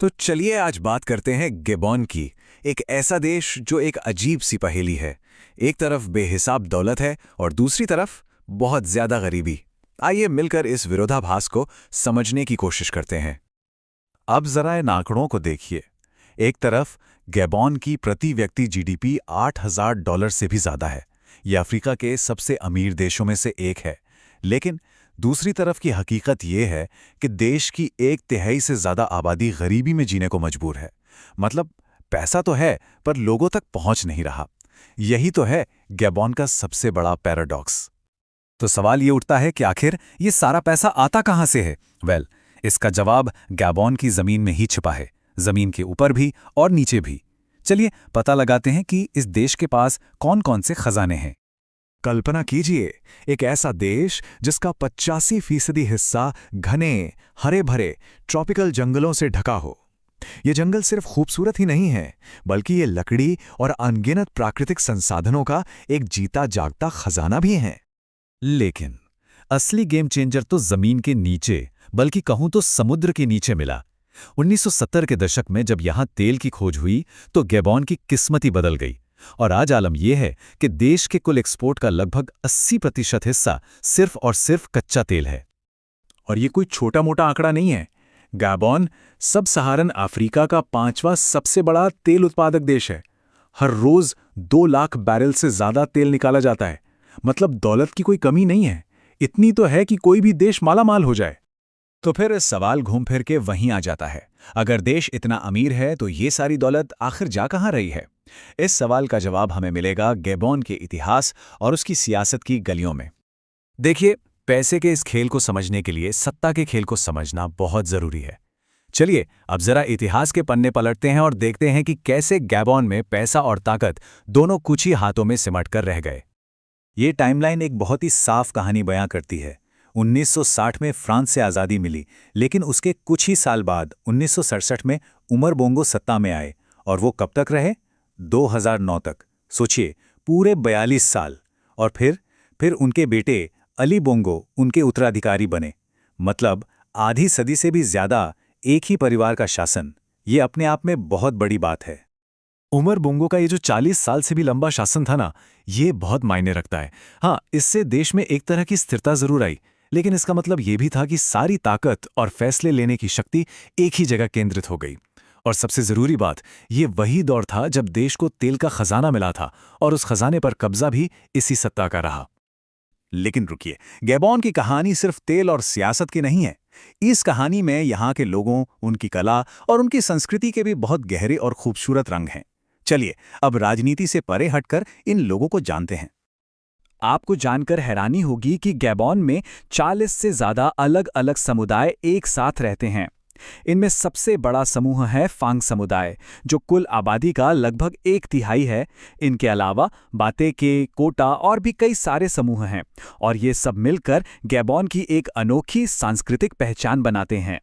तो चलिए आज बात करते हैं गैबोन की। एक ऐसा देश जो एक अजीब सी पहेली है। एक तरफ बेहिसाब दौलत है और दूसरी तरफ बहुत ज्यादा गरीबी। आइए मिलकर इस विरोधाभास को समझने की कोशिश करते हैं। अब जरा इन आंकड़ों को देखिए। एक तरफ गैबोन की प्रति व्यक्ति जीडीपी $8,000 से भी ज्यादा है। यह अफ्रीका के सबसे अमीर देशों में से एक है। लेकिन दूसरी तरफ की हकीकत यह है कि देश की 1/3 से ज्यादा आबादी गरीबी में जीने को मजबूर है। मतलब पैसा तो है पर लोगों तक पहुंच नहीं रहा। यही तो है गैबोन का सबसे बड़ा पैराडॉक्स। तो सवाल ये उठता है कि आखिर ये सारा पैसा आता कहाँ से है? इसका जवाब गैबोन की जमीन में ही छिपा है, जमीन के ऊपर भी और नीचे भी। चलिए पता लगाते हैं कि इस देश के पास कौन कौन से खजाने हैं। कल्पना कीजिए, एक ऐसा देश जिसका 85% हिस्सा घने हरे भरे ट्रॉपिकल जंगलों से ढका हो। ये जंगल सिर्फ खूबसूरत ही नहीं है, बल्कि ये लकड़ी और अनगिनत प्राकृतिक संसाधनों का एक जीता जागता खजाना भी है। लेकिन असली गेम चेंजर तो जमीन के नीचे, बल्कि कहूं तो समुद्र के नीचे मिला। 1970 के दशक में जब यहां तेल की खोज हुई तो गैबोन की किस्मत ही बदल गई। और आज आलम यह है कि देश के कुल एक्सपोर्ट का लगभग 80% हिस्सा सिर्फ और सिर्फ कच्चा तेल है। और ये कोई छोटा मोटा आंकड़ा नहीं है। गैबोन सब सहारन अफ्रीका का 5वां सबसे बड़ा तेल उत्पादक देश है। हर रोज 2 लाख बैरल से ज्यादा तेल निकाला जाता है। मतलब दौलत की कोई कमी नहीं है। इतनी तो है कि कोई भी देश मालामाल हो जाए। तो फिर सवाल घूम फिर के वहीं आ जाता है, अगर देश इतना अमीर है तो ये सारी दौलत आखिर जा कहाँ रही है? इस सवाल का जवाब हमें मिलेगा गैबोन के इतिहास और उसकी सियासत की गलियों में। देखिए, पैसे के इस खेल को समझने के लिए सत्ता के खेल को समझना बहुत जरूरी है। चलिए अब जरा इतिहास के पन्ने पलटते हैं और देखते हैं कि कैसे गैबोन में पैसा और ताकत दोनों कुछ ही हाथों में सिमट कर रह गए। ये टाइमलाइन एक बहुत ही साफ कहानी बयां करती है। 1960 में फ्रांस से आज़ादी मिली, लेकिन उसके कुछ ही साल बाद 1967 में उमर बोंगो सत्ता में आए। और वो कब तक रहे? 2009 तक। सोचिए, पूरे 42 साल। और फिर उनके बेटे अली बोंगो उनके उत्तराधिकारी बने। मतलब आधी सदी से भी ज्यादा एक ही परिवार का शासन। ये अपने आप में बहुत बड़ी बात है। उमर बोंगो का ये जो 40 साल से भी लंबा शासन था ना, ये बहुत मायने रखता है। हाँ, इससे देश में एक तरह की स्थिरता जरूर आई, लेकिन इसका मतलब ये भी था कि सारी ताकत और फैसले लेने की शक्ति एक ही जगह केंद्रित हो गई। और सबसे जरूरी बात, ये वही दौर था जब देश को तेल का खजाना मिला था और उस खजाने पर कब्जा भी इसी सत्ता का रहा। लेकिन रुकिए, गैबोन की कहानी सिर्फ तेल और सियासत की नहीं है। इस कहानी में यहाँ के लोगों, उनकी कला और उनकी संस्कृति के भी बहुत गहरे और खूबसूरत रंग हैं। चलिए अब राजनीति से परे हटकर इन लोगों को जानते हैं। आपको जानकर हैरानी होगी कि गैबोन में 40 से ज्यादा अलग अलग समुदाय एक साथ रहते हैं। इनमें सबसे बड़ा समूह है फांग समुदाय, जो कुल आबादी का लगभग 1/3 है। इनके अलावा बातेके, कोटा और भी कई सारे समूह हैं, और ये सब मिलकर गैबोन की एक अनोखी सांस्कृतिक पहचान बनाते हैं।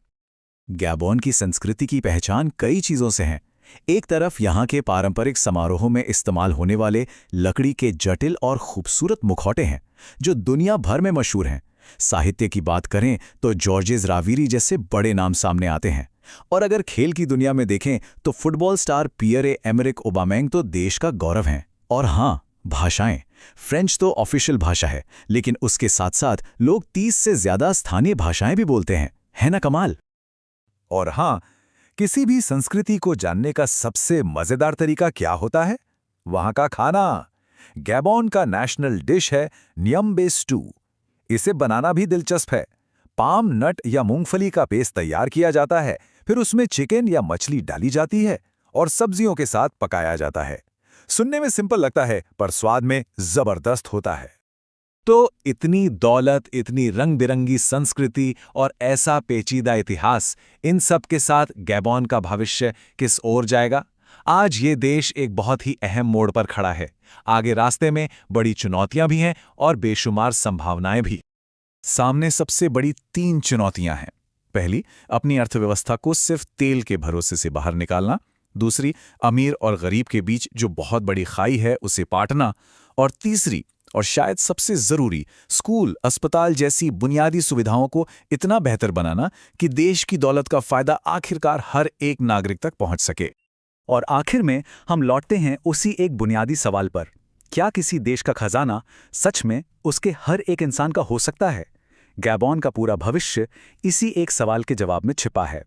गैबोन की संस्कृति की पहचान कई चीजों से है। एक तरफ यहाँ के पारंपरिक समारोहों में इस्तेमाल होने वाले लकड़ी के जटिल और खूबसूरत मुखौटे हैं, जो दुनिया भर में मशहूर हैं। साहित्य की बात करें तो जॉर्जेस रावीरी जैसे बड़े नाम सामने आते हैं। और अगर खेल की दुनिया में देखें तो फुटबॉल स्टार पियरे-एमरिक ओबामेंग तो देश का गौरव हैं। और हाँ, भाषाएं, फ्रेंच तो ऑफिशियल भाषा है, लेकिन उसके साथ साथ लोग 30 से ज्यादा स्थानीय भाषाएं भी बोलते हैं। है ना कमाल? और हाँ, किसी भी संस्कृति को जानने का सबसे मजेदार तरीका क्या होता है? वहां का खाना। गैबोन का नेशनल डिश है न्यम्बे स्टू। इसे बनाना भी दिलचस्प है। पाम नट या मूंगफली का पेस्ट तैयार किया जाता है, फिर उसमें चिकन या मछली डाली जाती है और सब्जियों के साथ पकाया जाता है। सुनने में सिंपल लगता है, पर स्वाद में जबरदस्त होता है। तो इतनी दौलत, इतनी रंग बिरंगी संस्कृति और ऐसा पेचीदा इतिहास, इन सब के साथ गैबोन का भविष्य किस ओर जाएगा? आज ये देश एक बहुत ही अहम मोड़ पर खड़ा है। आगे रास्ते में बड़ी चुनौतियां भी हैं और बेशुमार संभावनाएं भी। सामने सबसे बड़ी 3 चुनौतियां हैं। पहली, अपनी अर्थव्यवस्था को सिर्फ तेल के भरोसे से बाहर निकालना। दूसरी, अमीर और गरीब के बीच जो बहुत बड़ी खाई है उसे पाटना। और तीसरी, और शायद सबसे जरूरी, स्कूल, अस्पताल जैसी बुनियादी सुविधाओं को इतना बेहतर बनाना कि देश की दौलत का फायदा आखिरकार हर एक नागरिक तक पहुंच सके। और आखिर में हम लौटते हैं उसी एक बुनियादी सवाल पर, क्या किसी देश का खजाना सच में उसके हर एक इंसान का हो सकता है? गैबोन का पूरा भविष्य इसी एक सवाल के जवाब में छिपा है।